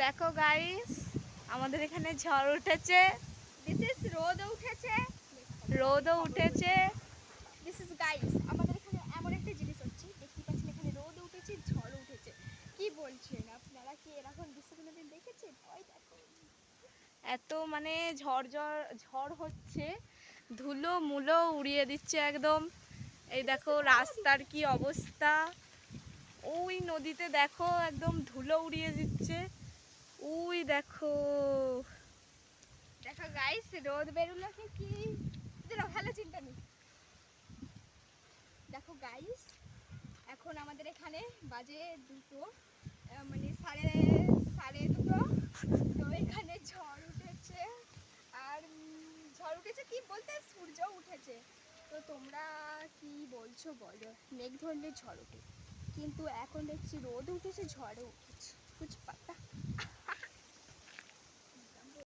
দেখো গাইস, আমাদের এখানে ঝড় উঠেছে। দিস ইজ রোদও উঠেছে, রোদও উঠেছে। দিস ইজ গাইস, আমাদের এখানে এমন একটা জিনিস হচ্ছে, দেখতে পাচ্ছেন এখানে রোদ উঠেছে, ঝড় উঠেছে। কি বলছেন আপনারা? কি এরকম দৃশ্য কোনোদিন দেখেছেন? ওই দেখো, এত মানে ঝড় হচ্ছে, ধুলো মুলো উড়িয়ে দিচ্ছে একদম। এই দেখো রাস্তার কি অবস্থা। ওই নদীতে দেখো একদম ধুলো উড়িয়ে দিচ্ছে। ওই দেখো। দেখো গাইস, রোদ বেরোলো কি দিলাম, হ্যালো চিন্তা নেই। দেখো গাইস, এখন আমাদের এখানে বাজে দুটো, মানে সাড়ে সাড়ে দুটো। তো এখানে ঝড় উঠেছে, আর ঝড় উঠেছে কি বলতে সূর্য উঠেছে। তো তোমরা কি বলছো বলো? মেঘ ধরলে ঝড় ওঠে, কিন্তু এখন দেখছি রোদ উঠেছে, ঝড়ও উঠেছে, বুঝতে